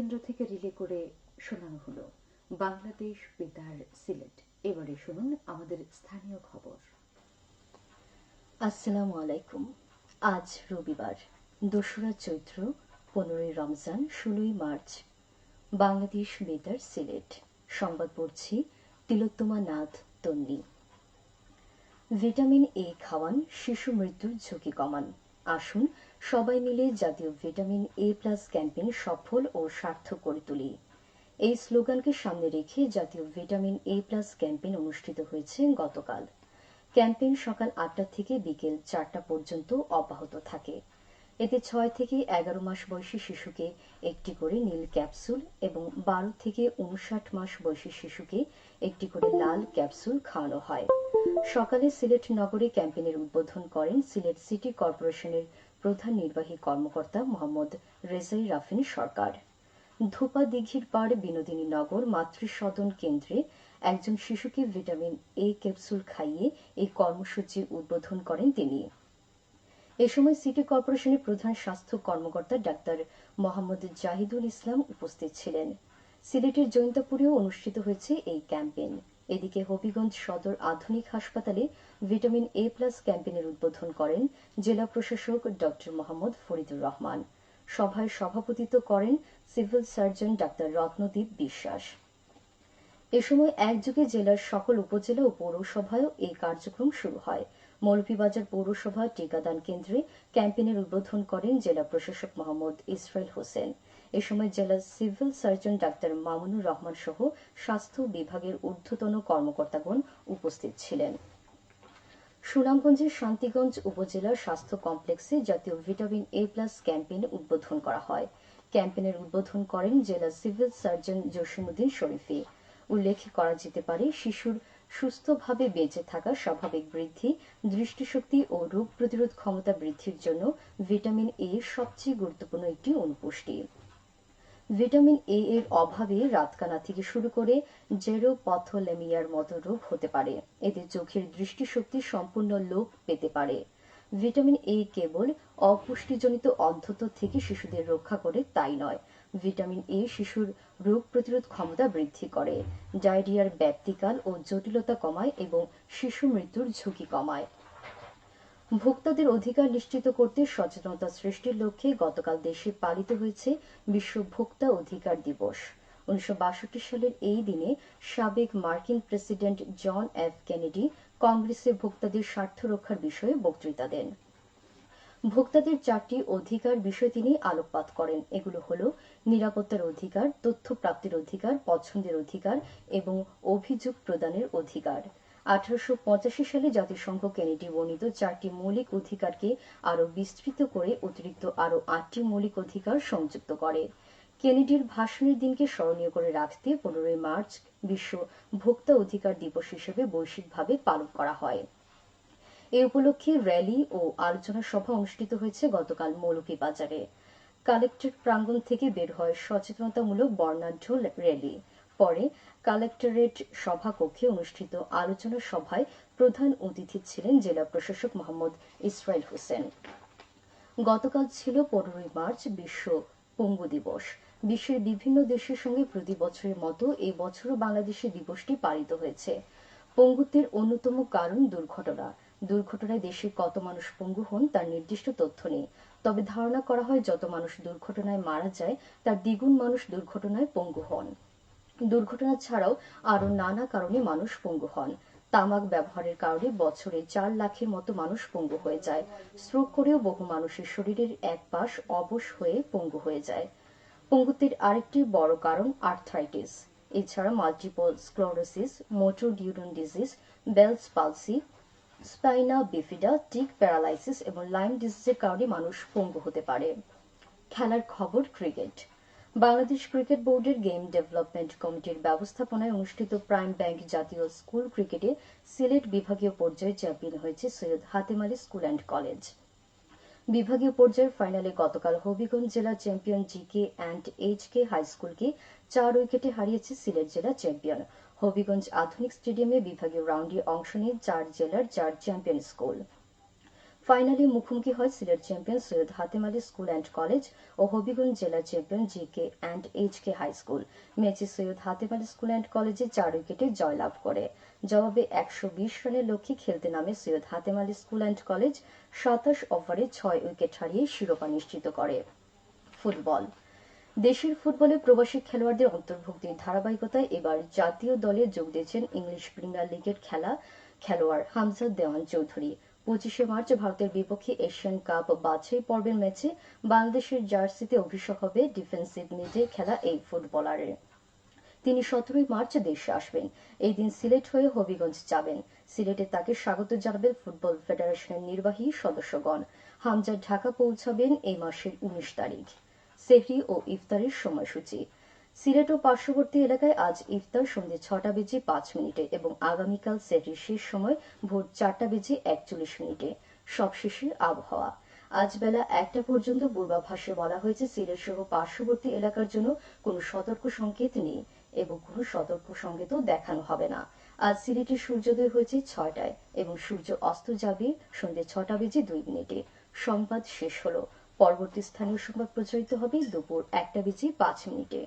কেন্দ্র থেকে রিলে করে শোনানো হলো বাংলাদেশ বেতার সিলেট। এবারে শুনুন আমাদের স্থানীয় খবর। আসসালামু আলাইকুম। আজ রবিবার, ২রা চৈত্র, ১৫ই রমজান, ১৬ই মার্চ। বাংলাদেশ বেতার সিলেট সংবাদ পড়ছি তিলোত্তমা নাথ তন্নি। ভিটামিন এ খাওয়ান, শিশু মৃত্যুর ঝুঁকি কমান। আসুন সবাই মিলে জাতীয় ভিটামিন এ প্লাস ক্যাম্পেইন সফল ও সার্থক করে তুলি। এই স্লোগানকে সামনে রেখে জাতীয় ভিটামিন এ প্লাস ক্যাম্পেইন অনুষ্ঠিত হয়েছে গতকাল। ক্যাম্পেইন সকাল ৮টা থেকে বিকেল ৪টা পর্যন্ত অব্যাহত থাকে। এতে ৬ থেকে ১১ মাস বয়সী শিশুকে একটি করে নীল ক্যাপসুল এবং ১২ থেকে ৫৯ মাস বয়সী শিশুকে একটি করে লাল ক্যাপসুল খাওয়ানো হয়। সকালে সিলেট নগরে ক্যাম্পেইনের উদ্বোধন করেন সিলেট সিটি কর্পোরেশনের প্রধান নির্বাহী কর্মকর্তা মোহাম্মদ রেজাই রাফিন সরকার। ধোপা দিঘির পাড় বিনোদিনী নগর মাতৃসদন কেন্দ্রে একজন শিশুকে ভিটামিন এ ক্যাপসুল খাইয়ে এই কর্মসূচি উদ্বোধন করেন তিনি। এ সময় সিটি কর্পোরেশনের প্রধান স্বাস্থ্য কর্মকর্তা ডাক্তার মোহাম্মদ জাহিদুল ইসলাম উপস্থিত ছিলেন। সিলেটের জৈন্তাপুরেও অনুষ্ঠিত হয়েছে এই ক্যাম্পেইন। এদিকে হবিগঞ্জ সদর আধুনিক হাসপাতালে ভিটামিন এ প্লাস ক্যাম্পেইনের উদ্বোধন করেন জেলা প্রশাসক ড মোহাম্মদ ফরিদুর রহমান। সভায় সভাপতিত্ব করেন সিভিল সার্জন ডাক্তার রত্নদীপ বিশ্বাস। এ সময় একযোগে জেলার সকল উপজেলা ও পৌরসভায়ও এই কার্যক্রম শুরু হয়। মৌলভীবাজার পৌরসভা টিকাদান কেন্দ্রে ক্যাম্পেইনের উদ্বোধন করেন জেলা প্রশাসক মোহাম্মদ ইসরাইল হোসেন। এ সময় জেলার civil surgeon doctor Mamunur Rahman সহ স্বাস্থ্য বিভাগের ঊর্ধ্বতন কর্মকর্তাগণ উপস্থিত ছিলেন। সুনামগঞ্জের শান্তিগঞ্জ উপজেলার স্বাস্থ্য কমপ্লেক্সে জাতীয় ভিটামিন এ প্লাস ক্যাম্পেইন উদ্বোধন করা হয়। ক্যাম্পেইনের উদ্বোধন করেন জেলা সিভিল সার্জন জসিমউদ্দিন শরীফী। উল্লেখ করা যেতে পারে, শিশুর সুস্থভাবে বেঁচে থাকা, স্বাভাবিক বৃদ্ধি, দৃষ্টিশক্তি ও রোগ প্রতিরোধ ক্ষমতা বৃদ্ধির জন্য ভিটামিন এ সবচেয়ে গুরুত্বপূর্ণ একটি অনুপুষ্টি। ভিটামিন এ এর অভাবে রাতকানা থেকে শুরু করে জেরোপথোলেমিয়ার মতো রোগ হতে পারে। এতে চোখের দৃষ্টিশক্তি সম্পূর্ণ লোপ পেতে পারে। ভিটামিন এ কেবল অপুষ্টিজনিত অন্ধত্ব থেকে শিশুদের রক্ষা করে তাই নয়, ভিটামিন এ শিশুর রোগ প্রতিরোধ ক্ষমতা বৃদ্ধি করে, ডায়রিয়ার ব্যাপ্তিকাল ও জটিলতা কমায় এবং শিশু মৃত্যুর ঝুঁকি কমায়। ভোক্তাদের অধিকার নিশ্চিত করতে সচেতনতা সৃষ্টির লক্ষ্যে গতকাল দেশে পালিত হয়েছে বিশ্ব ভোক্তা অধিকার দিবস। ১৯৬২ সালের এই দিনে সাবেক মার্কিন প্রেসিডেন্ট জন এফ কেনেডি কংগ্রেসে ভোক্তাদের স্বার্থ রক্ষার বিষয়ে বক্তৃতা দেন। ভোক্তাদের ৪টি অধিকার বিষয়ে তিনি আলোকপাত করেন। এগুলো হল নিরাপত্তার অধিকার, তথ্য প্রাপ্তির অধিকার, পছন্দের অধিকার এবং অভিযোগ প্রদানের অধিকার। ১৮৮৫ সালে জাতিসংঘ কেনেডি বর্ণিত ৪টি মৌলিক অধিকারকে আরও বিস্তৃত করে অতিরিক্ত আরও ৮টি মৌলিক অধিকার সংযুক্ত করে। কেনেডির ভাষণের দিনকে স্মরণীয় করে রাখতে ১৫ই মার্চ বিশ্ব ভোক্তা অধিকার দিবস হিসেবে বৈশ্বিকভাবে পালন করা হয়। এ উপলক্ষে র্যালি ও আলোচনা সভা অনুষ্ঠিত হয়েছে গতকাল মৌলভীবাজারে। কালেক্টরেট প্রাঙ্গণ থেকে বের হয় সচেতনতামূলক বর্ণাঢ্য র্যালি। পরে কালেক্টরেট সভাকক্ষে অনুষ্ঠিত আলোচনা সভায় প্রধান অতিথি ছিলেন জেলা প্রশাসক মোহাম্মদ ইসরাইল হোসেন। গতকাল ছিল ১৫ই মার্চ বিশ্ব পঙ্গু দিবস। বিশ্বের বিভিন্ন দেশের সঙ্গে প্রতি বছরের মতো এই বছরও বাংলাদেশে দিবসটি পালিত হয়েছে। পঙ্গুত্বের অন্যতম কারণ দুর্ঘটনা। দুর্ঘটনায় দেশে কত মানুষ পঙ্গু হন তার নির্দিষ্ট তথ্য নেই, তবে ধারণা করা হয় যত মানুষ দুর্ঘটনায় মারা যায় তার দ্বিগুণ মানুষ দুর্ঘটনায় পঙ্গু হন। দুর্ঘটনা ছাড়াও আরও নানা কারণে মানুষ পঙ্গু হন। তামাক ব্যবহারের কারণে বছরে ৪ লাখের মতো মানুষ পঙ্গু হয়ে যায়। স্ট্রোক করেও বহু মানুষের শরীরের এক পাশ অবশ হয়ে পঙ্গু হয়ে যায়। পঙ্গুত্বের আরেকটি বড় কারণ আর্থ্রাইটিস। এছাড়া multiple sclerosis, motor neuron disease, Bell's palsy, spina bifida, tick paralysis এবং লাইম ডিজিজের কারণে মানুষ পঙ্গু হতে পারে। খেলার খবর ক্রিকেট। বাংলাদেশ ক্রিকেট বোর্ডের গেম ডেভেলপমেন্ট কমিটির ব্যবস্থাপনায় অনুষ্ঠিত প্রাইম ব্যাংক জাতীয় স্কুল ক্রিকেটে সিলেট বিভাগীয় পর্যায়ে চ্যাম্পিয়ন হয়েছে Syed Hatem Ali school and college. বিভাগীয় পর্যায়ের ফাইনালে গতকাল হবিগঞ্জ জেলা champion GK and HK high স্কুলকে ৪ উইকেটে হারিয়েছে সিলেট জেলা চ্যাম্পিয়ন। হবিগঞ্জ আধুনিক স্টেডিয়ামে বিভাগীয় রাউন্ডে অংশ নেয় ৪ জেলার ৪ চ্যাম্পিয়ন স্কুল। ফাইনালে মুখোমুখি হয় Sylhet champion Syed Hatem Ali school and college ও হবিগঞ্জ জেলা champion GK and HK high school. ম্যাচে সৈয়দ হাতেম আলী স্কুল অ্যান্ড কলেজে 4 উইকেটে জয়লাভ করে। জবাবে 120 রানের লক্ষ্যে খেলতে নামে Syed Hatem Ali school and college 27 ওভারে 6 উইকেট হারিয়ে শিরোপা নিশ্চিত করে। ফুটবল। দেশের ফুটবলে প্রবাসী খেলোয়াড়দের অন্তর্ভুক্তির ধারাবাহিকতায় এবার জাতীয় দলে যোগ দিয়েছেন ইংলিশ প্রিমিয়ার লিগের খেলোয়াড় হামজা দেওয়ান চৌধুরী। 25 মার্চ ভারতের বিপক্ষে এশিয়ান কাপ বাছাই পর্বের ম্যাচে বাংলাদেশের জার্সিতে অভিষেক হবে ডিফেন্সিভ মিডে খেলা এই ফুটবলারের। তিনি 17 মার্চ দেশে আসবেন। এই দিন সিলেট হয়ে হবিগঞ্জ যাবেন। সিলেটে তাকে স্বাগত জানাবেন ফুটবল ফেডারেশনের নির্বাহী সদস্যগণ। হামজা ঢাকা পৌঁছাবেন এই মাসের 19 তারিখ। সেহরি ও ইফতারের সময়সূচি। সিলেট ও পার্শ্ববর্তী এলাকায় আজ ইফতার সন্ধ্যে 6:05 এবং আগামীকাল সেহরির শেষ সময় ভোর 4:41। সবশেষে আবহাওয়া। আজ বেলা 1টা পর্যন্ত পূর্বাভাসে বলা হয়েছে সিলেট সহ পার্শ্ববর্তী এলাকার জন্য কোনো সতর্ক সংকেত নেই এবং কোনো সতর্ক সংকেতও দেখানো হবে না। আজ সিলেটে সূর্যোদয় হয়েছে 6টায় এবং সূর্য অস্ত যাবে সন্ধ্যে 6:02। সংবাদ শেষ হলো। পরবর্তী স্থানীয় সংবাদ প্রচারিত হবে দুপুর 1:05।